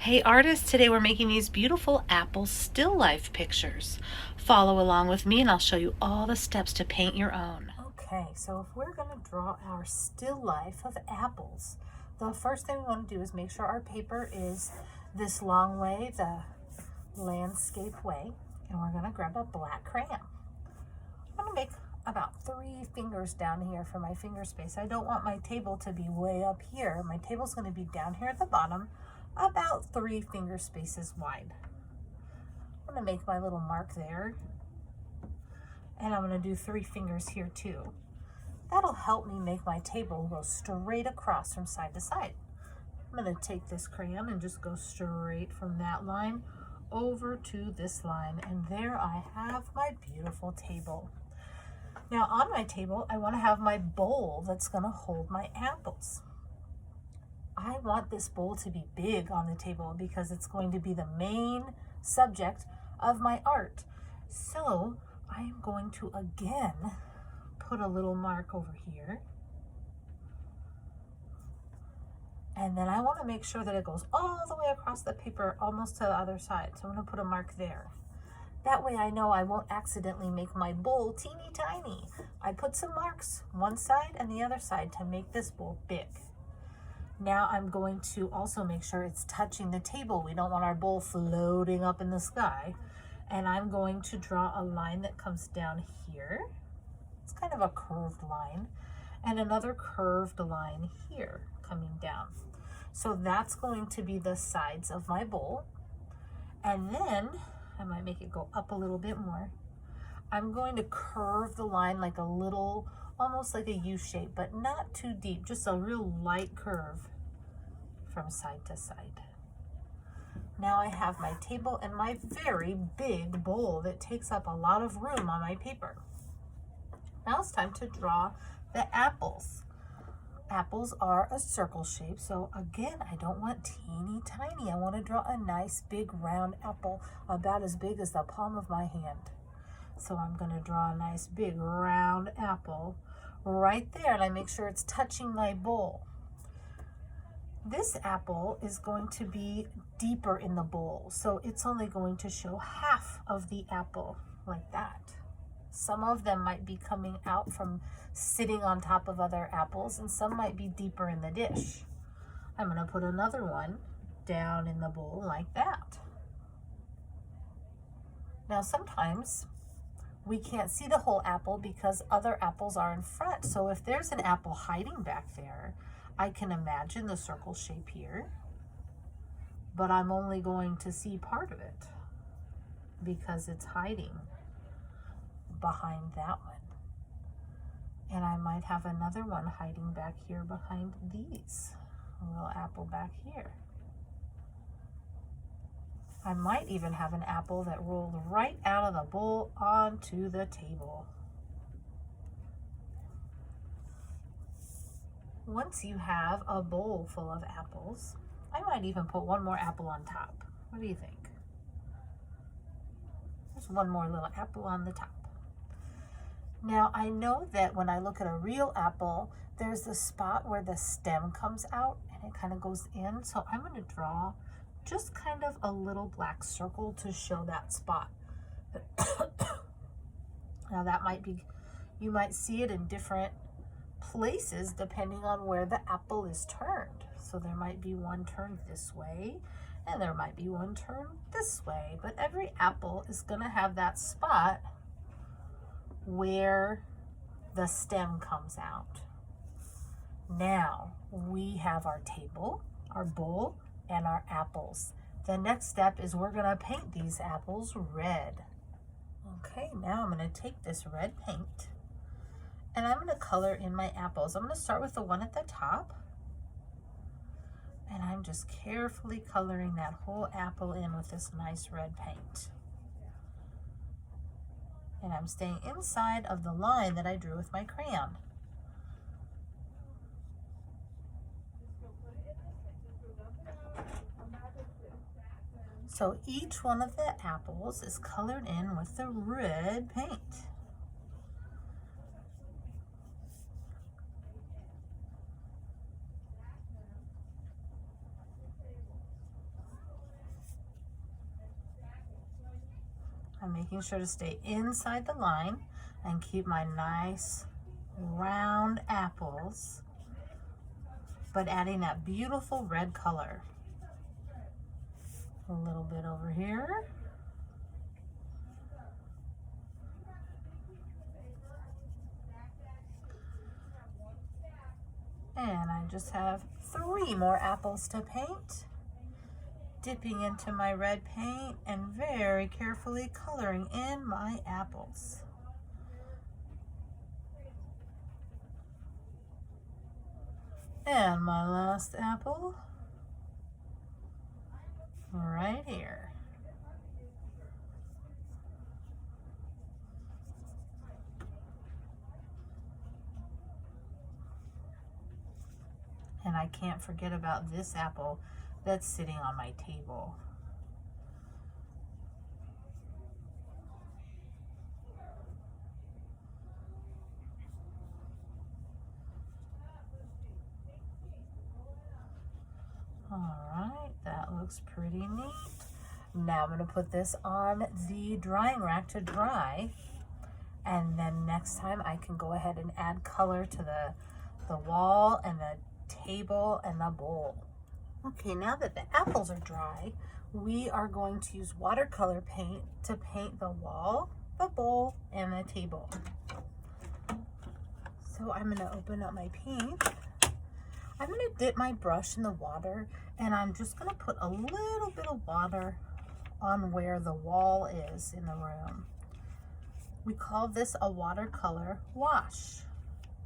Hey artists, today we're making these beautiful apple still life pictures. Follow along with me and I'll show you all the steps to paint your own. Okay, so if we're going to draw our still life of apples, the first thing we want to do is make sure our paper is this long way, the landscape way, and we're going to grab a black crayon. I'm going to make about 3 fingers down here for my finger space. I don't want my table to be way up here. My table's going to be down here at the bottom, about 3 finger spaces wide. I'm going to make my little mark there, and I'm going to do 3 fingers here too. That'll help me make my table go straight across from side to side. I'm going to take this crayon and just go straight from that line over to this line, and there I have my beautiful table. Now on my table, I want to have my bowl that's going to hold my apples. I want this bowl to be big on the table because it's going to be the main subject of my art. So I am going to again put a little mark over here. And then I want to make sure that it goes all the way across the paper almost to the other side. So I'm going to put a mark there. That way I know I won't accidentally make my bowl teeny tiny. I put some marks one side and the other side to make this bowl big. Now I'm going to also make sure it's touching the table. We don't want our bowl floating up in the sky. And I'm going to draw a line that comes down here. It's kind of a curved line. And another curved line here coming down. So that's going to be the sides of my bowl. And then I might make it go up a little bit more. I'm going to curve the line like a little, almost like a U shape, but not too deep, just a real light curve from side to side. Now I have my table and my very big bowl that takes up a lot of room on my paper. Now it's time to draw the apples. Apples are a circle shape, so again, I don't want teeny tiny. I want to draw a nice big round apple about as big as the palm of my hand. So I'm going to draw a nice big round apple right there, and I make sure it's touching my bowl. This apple is going to be deeper in the bowl, so it's only going to show half of the apple like that. Some of them might be coming out from sitting on top of other apples, and some might be deeper in the dish. I'm going to put another one down in the bowl like that. Now sometimes we can't see the whole apple because other apples are in front. So if there's an apple hiding back there, I can imagine the circle shape here, but I'm only going to see part of it because it's hiding behind that one. And I might have another one hiding back here behind these. A little apple back here. I might even have an apple that rolled right out of the bowl onto the table. Once you have a bowl full of apples, I might even put one more apple on top. What do you think? There's one more little apple on the top. Now I know that when I look at a real apple, there's the spot where the stem comes out and it kind of goes in. So I'm going to draw just kind of a little black circle to show that spot. Now that might be, you might see it in different places depending on where the apple is turned. So there might be one turned this way and there might be one turned this way, but every apple is going to have that spot where the stem comes out. Now we have our table, our bowl, and our apples. The next step is we're going to paint these apples red. Okay, now I'm going to take this red paint and I'm going to color in my apples. I'm going to start with the one at the top, and I'm just carefully coloring that whole apple in with this nice red paint. And I'm staying inside of the line that I drew with my crayon. So each one of the apples is colored in with the red paint. I'm making sure to stay inside the line and keep my nice round apples, but adding that beautiful red color. A little bit over here. And I just have 3 more apples to paint. Dipping into my red paint and very carefully coloring in my apples. And my last apple right here. And I can't forget about this apple that's sitting on my table. All right, that looks pretty neat. Now I'm going to put this on the drying rack to dry, and then next time I can go ahead and add color to the wall and the table and the bowl. Okay, now that the apples are dry, we are going to use watercolor paint to paint the wall, the bowl, and the table. So I'm going to open up my paint. I'm going to dip my brush in the water, and I'm just going to put a little bit of water on where the wall is in the room. We call this a watercolor wash.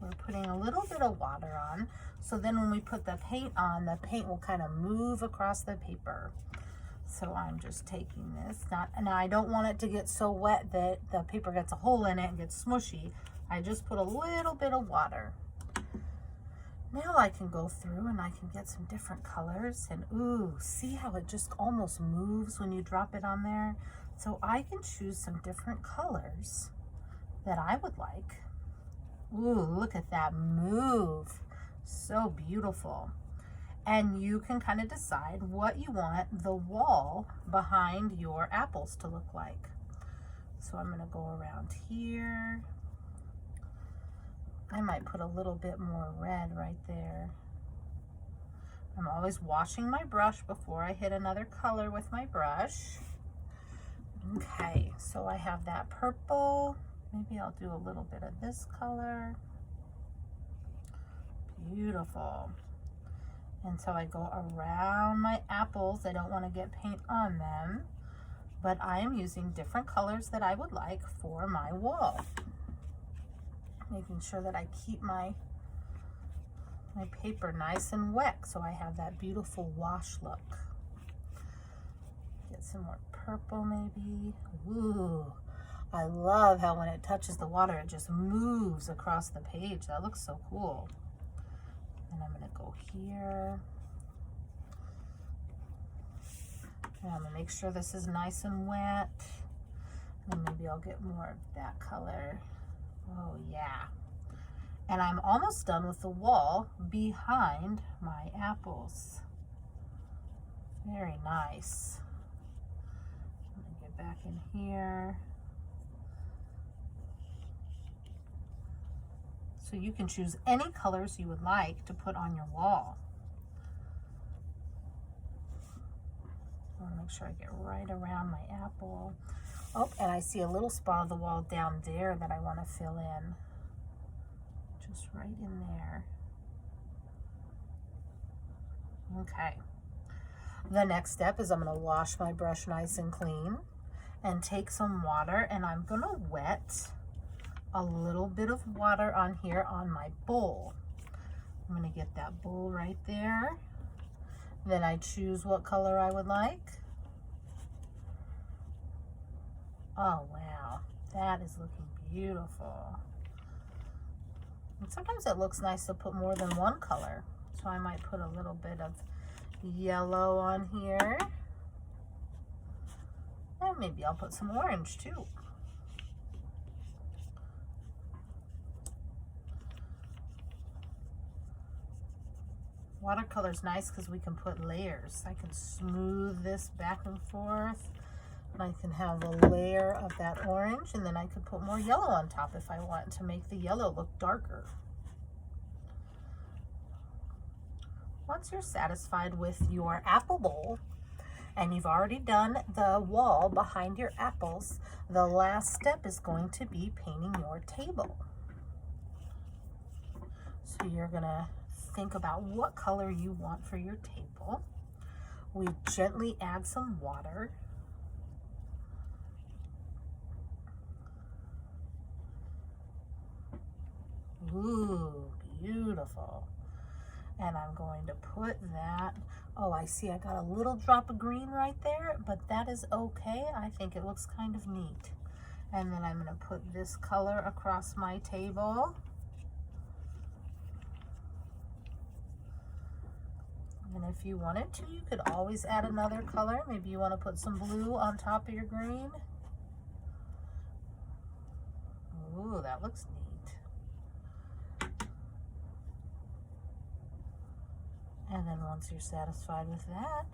We're putting a little bit of water on, so then when we put the paint on, the paint will kind of move across the paper. So I'm just taking this, now I don't want it to get so wet that the paper gets a hole in it and gets smushy. I just put a little bit of water. Now I can go through and I can get some different colors, and ooh, see how it just almost moves when you drop it on there? So I can choose some different colors that I would like. Ooh, look at that move. So beautiful. And you can kind of decide what you want the wall behind your apples to look like. So I'm going to go around here. I might put a little bit more red right there. I'm always washing my brush before I hit another color with my brush. Okay, so I have that purple. Maybe I'll do a little bit of this color. Beautiful. And so I go around my apples. I don't want to get paint on them, but I am using different colors that I would like for my wall. Making sure that I keep my paper nice and wet so I have that beautiful wash look. Get some more purple maybe. Ooh, I love how when it touches the water it just moves across the page. That looks so cool. And I'm going to go here. And I'm going to make sure this is nice and wet. And maybe I'll get more of that color. Oh yeah. And I'm almost done with the wall behind my apples. Very nice. Let me get back in here. So you can choose any colors you would like to put on your wall. I want to make sure I get right around my apple. Oh, and I see a little spot of the wall down there that I want to fill in. Just right in there. Okay. The next step is I'm going to wash my brush nice and clean and take some water, and I'm going to wet a little bit of water on here on my bowl. I'm going to get that bowl right there. Then I choose what color I would like. Oh wow, that is looking beautiful. And sometimes it looks nice to put more than one color. So I might put a little bit of yellow on here. And maybe I'll put some orange too. Watercolor is nice because we can put layers. I can smooth this back and forth. I can have a layer of that orange, and then I could put more yellow on top if I want to make the yellow look darker. Once you're satisfied with your apple bowl, and you've already done the wall behind your apples, the last step is going to be painting your table. So you're gonna think about what color you want for your table. We gently add some water. Ooh, beautiful. And I'm going to put that, oh, I see I got a little drop of green right there, but that is okay. I think it looks kind of neat. And then I'm gonna put this color across my table. And if you wanted to, you could always add another color. Maybe you want to put some blue on top of your green. Ooh, that looks neat. And then once you're satisfied with that,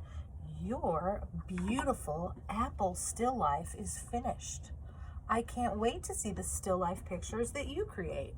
your beautiful apple still life is finished. I can't wait to see the still life pictures that you create.